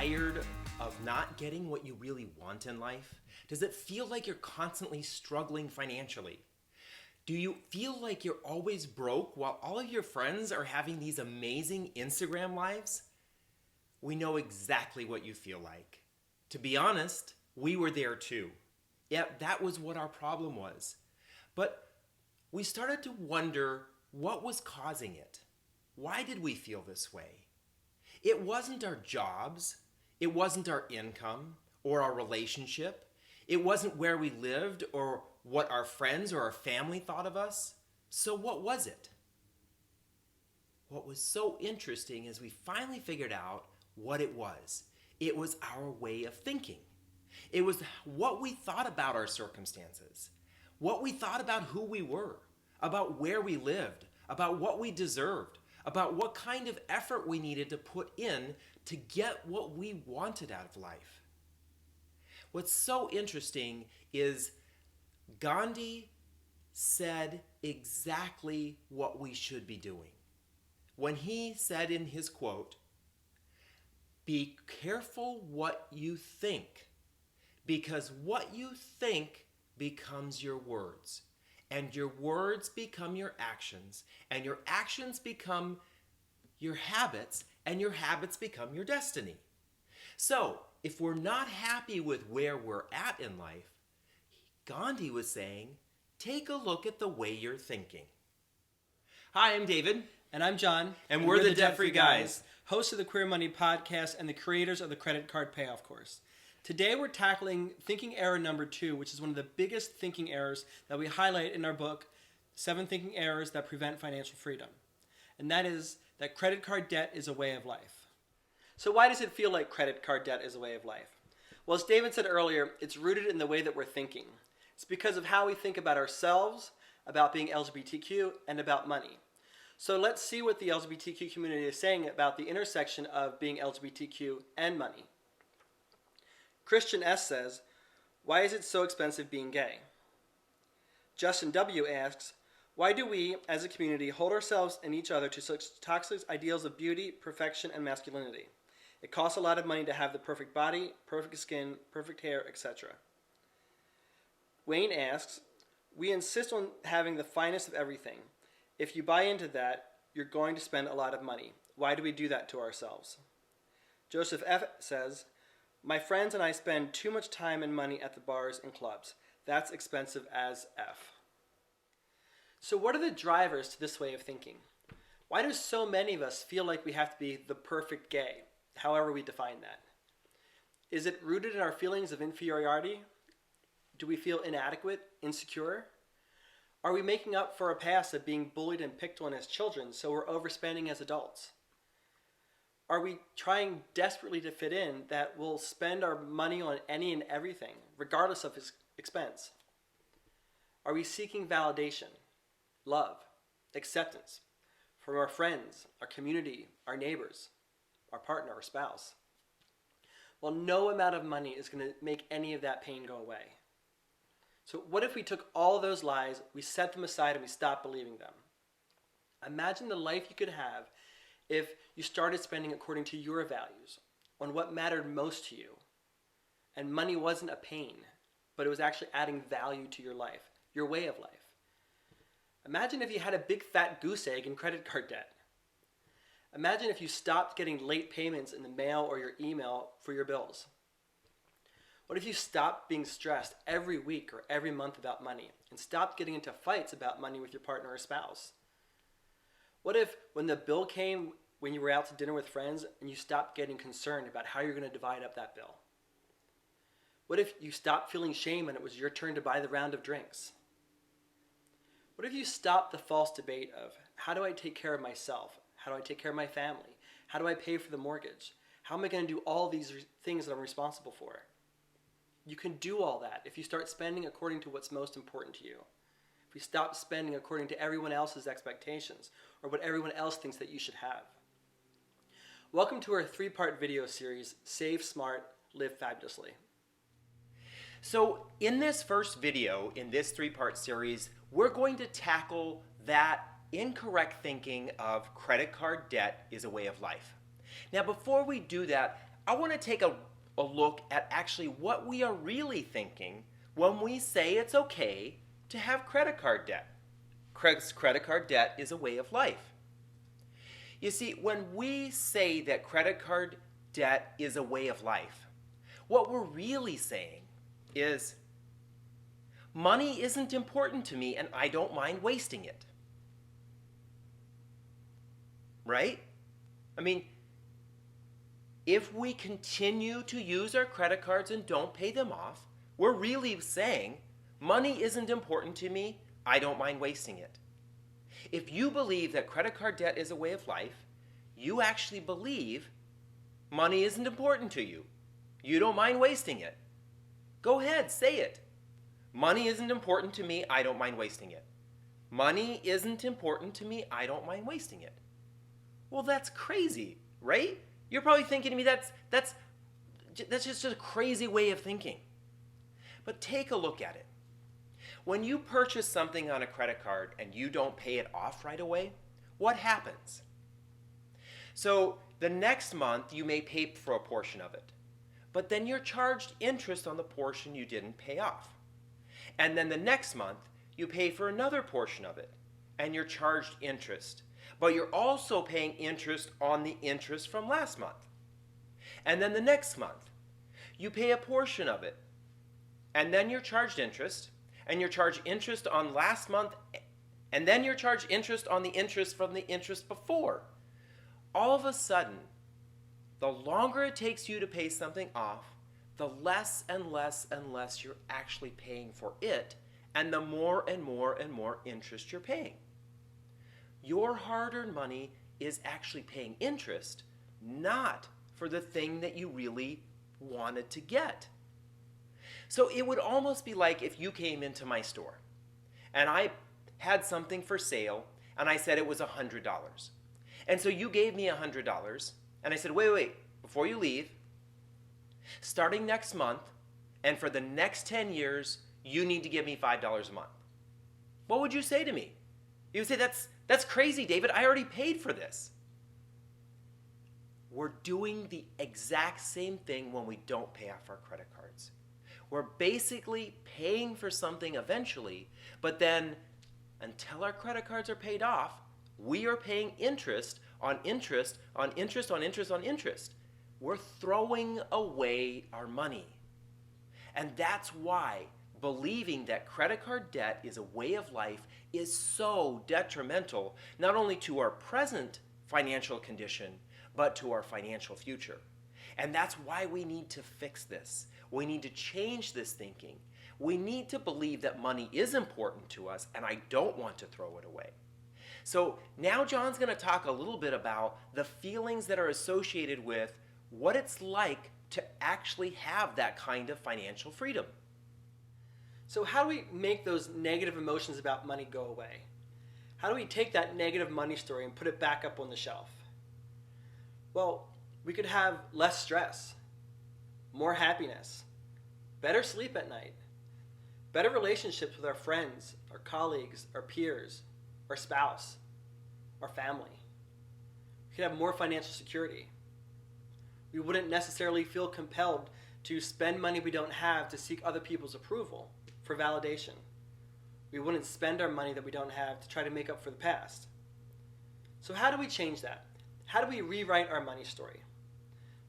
tired of not getting what you really want in life? Does it feel like you're constantly struggling financially? Do you feel like you're always broke while all of your friends are having these amazing Instagram lives? We know exactly what you feel like. To be honest, we were there too. Yeah, that was what our problem was. But we started to wonder what was causing it. Why did we feel this way? It wasn't our jobs, it wasn't our income or our relationship, it wasn't where we lived or what our friends or our family thought of us. So what was it? What was so interesting is we finally figured out what it was. It was our way of thinking. It was what we thought about our circumstances, what we thought about who we were, about where we lived, about what we deserved, about what kind of effort we needed to put in to get what we wanted out of life. What's so interesting is Gandhi said exactly what we should be doing. When he said in his quote, "Be careful what you think, because what you think becomes your words, and your words become your actions, and your actions become your habits, and your habits become your destiny." So, if we're not happy with where we're at in life, Gandhi was saying, take a look at the way you're thinking. Hi, I'm David. And I'm John. And we're the Debt Free Guys, hosts of the Queer Money Podcast and the creators of the Credit Card Payoff Course. Today we're tackling thinking error number 2, which is one of the biggest thinking errors that we highlight in our book, 7 Thinking Errors That Prevent Financial Freedom. And that is that credit card debt is a way of life. So why does it feel like credit card debt is a way of life? Well, as David said earlier, it's rooted in the way that we're thinking. It's because of how we think about ourselves, about being LGBTQ, and about money. So let's see what the LGBTQ community is saying about the intersection of being LGBTQ and money. Christian S. says, "Why is it so expensive being gay?" Justin W. asks, "Why do we, as a community, hold ourselves and each other to such toxic ideals of beauty, perfection, and masculinity? It costs a lot of money to have the perfect body, perfect skin, perfect hair, etc." Wayne asks, "We insist on having the finest of everything. If you buy into that, you're going to spend a lot of money. Why do we do that to ourselves?" Joseph F. says, "My friends and I spend too much time and money at the bars and clubs. That's expensive as F." So what are the drivers to this way of thinking? Why do so many of us feel like we have to be the perfect gay, however we define that? Is it rooted in our feelings of inferiority? Do we feel inadequate, insecure? Are we making up for our past of being bullied and picked on as children, so we're overspending as adults? Are we trying desperately to fit in that we'll spend our money on any and everything, regardless of its expense? Are we seeking validation, love, acceptance from our friends, our community, our neighbors, our partner, our spouse? Well, no amount of money is going to make any of that pain go away. So what if we took all of those lies, we set them aside, and we stopped believing them? Imagine the life you could have if you started spending according to your values, on what mattered most to you, and money wasn't a pain, but it was actually adding value to your life, your way of life. Imagine if you had a big fat goose egg in credit card debt. Imagine if you stopped getting late payments in the mail or your email for your bills. What if you stopped being stressed every week or every month about money and stopped getting into fights about money with your partner or spouse? What if when the bill came when you were out to dinner with friends and you stopped getting concerned about how you're going to divide up that bill? What if you stopped feeling shame when it was your turn to buy the round of drinks? What if you stopped the false debate of, how do I take care of myself? How do I take care of my family? How do I pay for the mortgage? How am I going to do all these things that I'm responsible for? You can do all that if you start spending according to what's most important to you. If you stop spending according to everyone else's expectations or what everyone else thinks that you should have. Welcome to our 3-part video series, Save Smart, Live Fabulously. So in this first video, in this 3-part series, we're going to tackle that incorrect thinking of credit card debt is a way of life. Now, before we do that, I want to take a look at actually what we are really thinking when we say it's okay to have credit card debt. Credit card debt is a way of life. You see, when we say that credit card debt is a way of life, what we're really saying is money isn't important to me and I don't mind wasting it. Right? I mean, if we continue to use our credit cards and don't pay them off, we're really saying money isn't important to me, I don't mind wasting it. If you believe that credit card debt is a way of life, you actually believe money isn't important to you. You don't mind wasting it. Go ahead, say it. Money isn't important to me, I don't mind wasting it. Money isn't important to me, I don't mind wasting it. Well, that's crazy, right? You're probably thinking to me, that's just a crazy way of thinking. But take a look at it. When you purchase something on a credit card and you don't pay it off right away, what happens? So the next month you may pay for a portion of it, but then you're charged interest on the portion you didn't pay off. And then the next month you pay for another portion of it and you're charged interest, but you're also paying interest on the interest from last month. And then the next month you pay a portion of it and then you're charged interest, and you're charged interest on last month, and then you're charged interest on the interest from the interest before. All of a sudden, the longer it takes you to pay something off, the less and less and less you're actually paying for it, and the more and more and more interest you're paying. Your hard-earned money is actually paying interest, not for the thing that you really wanted to get. So it would almost be like if you came into my store and I had something for sale and I said it was $100. And so you gave me $100 and I said, wait, before you leave, starting next month and for the next 10 years, you need to give me $5 a month. What would you say to me? You would say, that's crazy, David. I already paid for this. We're doing the exact same thing when we don't pay off our credit cards. We're basically paying for something eventually, but then until our credit cards are paid off, we are paying interest on interest on interest on interest on interest. We're throwing away our money. And that's why believing that credit card debt is a way of life is so detrimental, not only to our present financial condition, but to our financial future. And that's why we need to fix this. We need to change this thinking. We need to believe that money is important to us and I don't want to throw it away. So now John's going to talk a little bit about the feelings that are associated with what it's like to actually have that kind of financial freedom. So how do we make those negative emotions about money go away? How do we take that negative money story and put it back up on the shelf? Well, we could have less stress, more happiness, better sleep at night, better relationships with our friends, our colleagues, our peers, our spouse, our family. We could have more financial security. We wouldn't necessarily feel compelled to spend money we don't have to seek other people's approval for validation. We wouldn't spend our money that we don't have to try to make up for the past. So how do we change that? How do we rewrite our money story?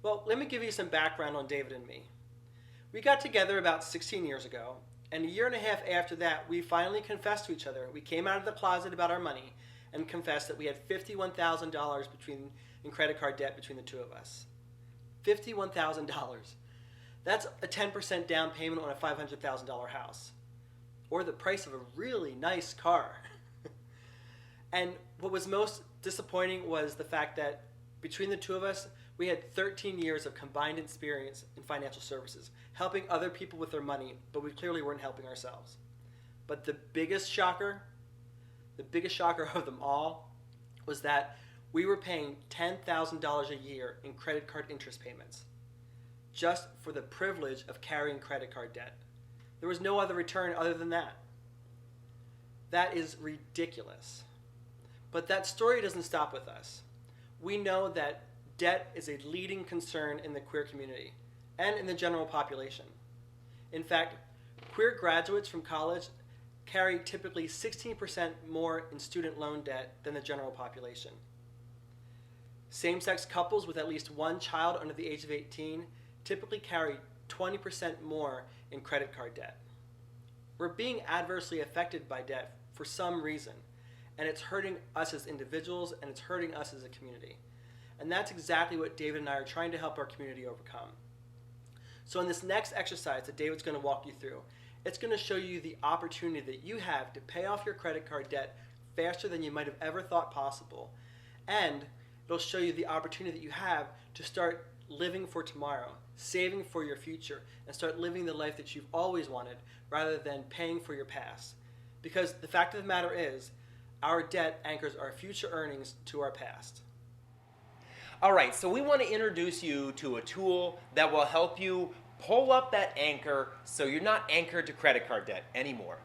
Well, let me give you some background on David and me. We got together about 16 years ago, and a year and a half after that, we finally confessed to each other. We came out of the closet about our money and confessed that we had $51,000 in credit card debt between the two of us. $51,000. That's a 10% down payment on a $500,000 house, or the price of a really nice car. And what was most disappointing was the fact that between the two of us, we had 13 years of combined experience in financial services, helping other people with their money, but we clearly weren't helping ourselves. But the biggest shocker of them all, was that we were paying $10,000 a year in credit card interest payments, just for the privilege of carrying credit card debt. There was no other return other than that. That is ridiculous. But that story doesn't stop with us. We know that debt is a leading concern in the queer community and in the general population. In fact, queer graduates from college carry typically 16% more in student loan debt than the general population. Same-sex couples with at least one child under the age of 18 typically carry 20% more in credit card debt. We're being adversely affected by debt for some reason, and it's hurting us as individuals and it's hurting us as a community. And that's exactly what David and I are trying to help our community overcome. So in this next exercise that David's going to walk you through, it's going to show you the opportunity that you have to pay off your credit card debt faster than you might have ever thought possible. And it'll show you the opportunity that you have to start living for tomorrow, saving for your future, and start living the life that you've always wanted rather than paying for your past. Because the fact of the matter is, our debt anchors our future earnings to our past. All right, so we want to introduce you to a tool that will help you pull up that anchor so you're not anchored to credit card debt anymore.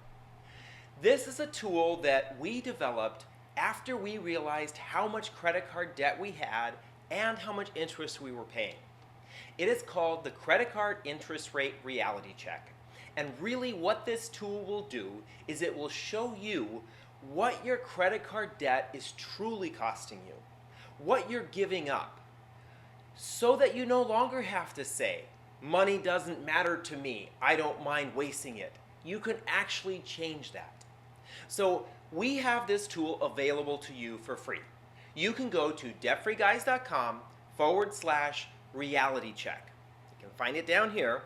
This is a tool that we developed after we realized how much credit card debt we had and how much interest we were paying. It is called the Credit Card Interest Rate Reality Check. And really what this tool will do is it will show you what your credit card debt is truly costing you, what you're giving up, so that you no longer have to say, money doesn't matter to me, I don't mind wasting it. You can actually change that. So we have this tool available to you for free. You can go to debtfreeguys.com/reality check. You can find it down here,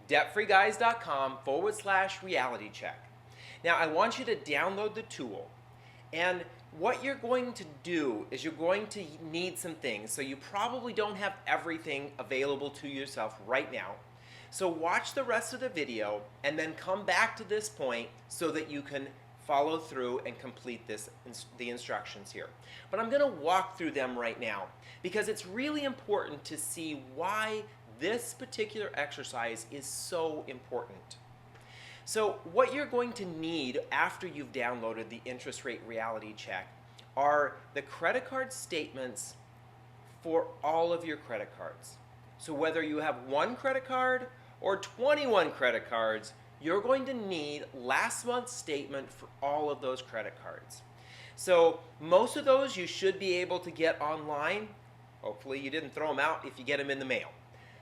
debtfreeguys.com/reality check. Now I want you to download the tool, and what you're going to do is you're going to need some things, so you probably don't have everything available to yourself right now. So watch the rest of the video and then come back to this point so that you can follow through and complete the instructions here. But I'm going to walk through them right now because it's really important to see why this particular exercise is so important. So what you're going to need after you've downloaded the Interest Rate Reality Check are the credit card statements for all of your credit cards. So whether you have one credit card or 21 credit cards, you're going to need last month's statement for all of those credit cards. So most of those you should be able to get online. Hopefully you didn't throw them out if you get them in the mail.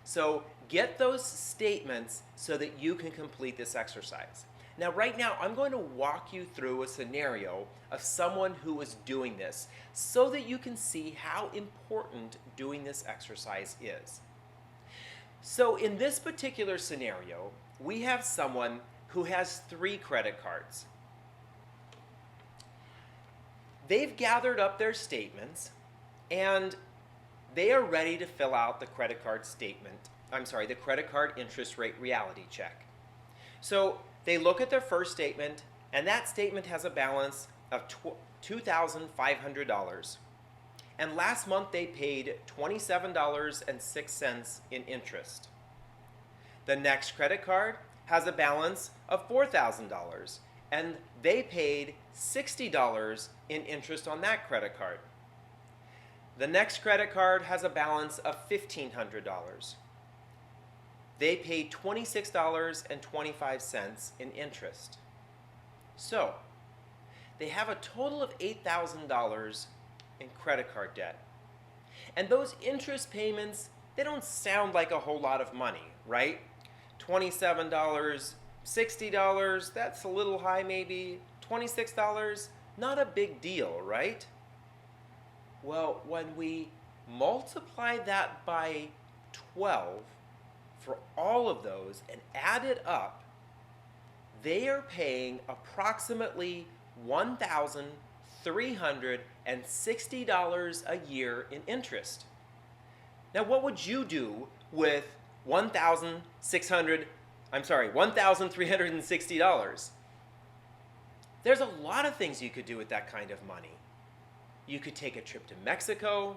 So get those statements so that you can complete this exercise. Now right now I'm going to walk you through a scenario of someone who is doing this so that you can see how important doing this exercise is. So in this particular scenario, we have someone who has 3 credit cards. They've gathered up their statements and they are ready to fill out the credit card the credit card interest rate reality check. So they look at their first statement, and that statement has a balance of $2,500. And last month they paid $27.06 in interest. The next credit card has a balance of $4,000, and they paid $60 in interest on that credit card. The next credit card has a balance of $1,500. They paid $26.25 in interest. So, they have a total of $8,000 in credit card debt. And those interest payments, they don't sound like a whole lot of money, right? $27, $60, that's a little high maybe. $26, not a big deal, right? Well, when we multiply that by 12 for all of those and add it up, they are paying approximately $1,360 a year in interest. Now, what would you do with $1,360? There's a lot of things you could do with that kind of money. You could take a trip to Mexico.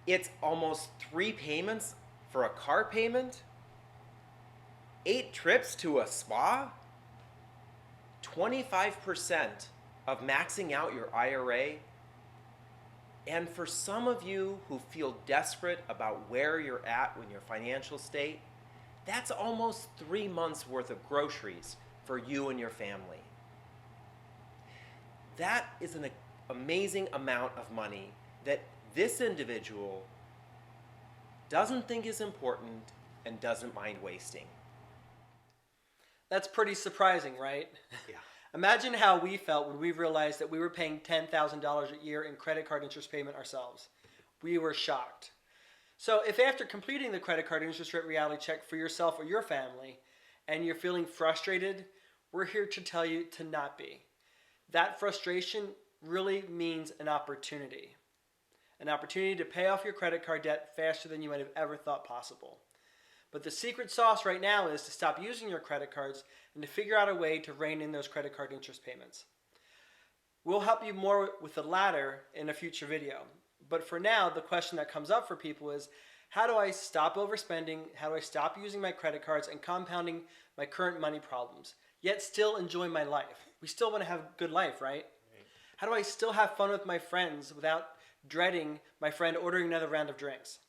It's almost 3 payments for a car payment. 8 trips to a spa. 25% of maxing out your IRA. And for some of you who feel desperate about where you're at in your financial state, that's almost 3 months worth of groceries for you and your family. That is an amazing amount of money that this individual doesn't think is important and doesn't mind wasting. That's pretty surprising, right? Yeah. Imagine how we felt when we realized that we were paying $10,000 a year in credit card interest payment ourselves. We were shocked. So if after completing the credit card interest rate reality check for yourself or your family, and you're feeling frustrated, we're here to tell you to not be. That frustration really means an opportunity. An opportunity to pay off your credit card debt faster than you might have ever thought possible. But the secret sauce right now is to stop using your credit cards and to figure out a way to rein in those credit card interest payments. We'll help you more with the latter in a future video. But for now, the question that comes up for people is, how do I stop overspending? How do I stop using my credit cards and compounding my current money problems, yet still enjoy my life? We still want to have a good life, right? How do I still have fun with my friends without dreading my friend ordering another round of drinks?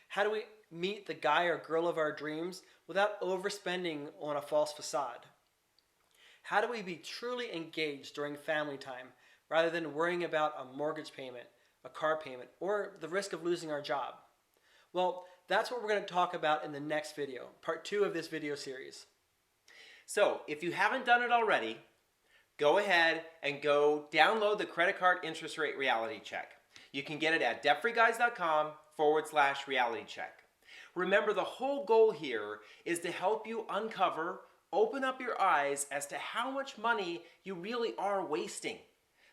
How do we meet the guy or girl of our dreams without overspending on a false facade? How do we be truly engaged during family time rather than worrying about a mortgage payment, a car payment, or the risk of losing our job? Well, that's what we're going to talk about in the next video, part 2 of this video series. So if you haven't done it already, go ahead and go download the credit card interest rate reality check. You can get it at debtfreeguys.com/reality check. Remember, the whole goal here is to help you open up your eyes as to how much money you really are wasting,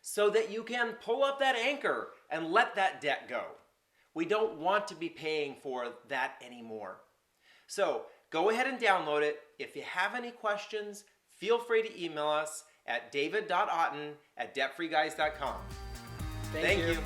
so that you can pull up that anchor and let that debt go. We don't want to be paying for that anymore. So go ahead and download it. If you have any questions, feel free to email us at david.otten@debtfreeguys.com. Thank you.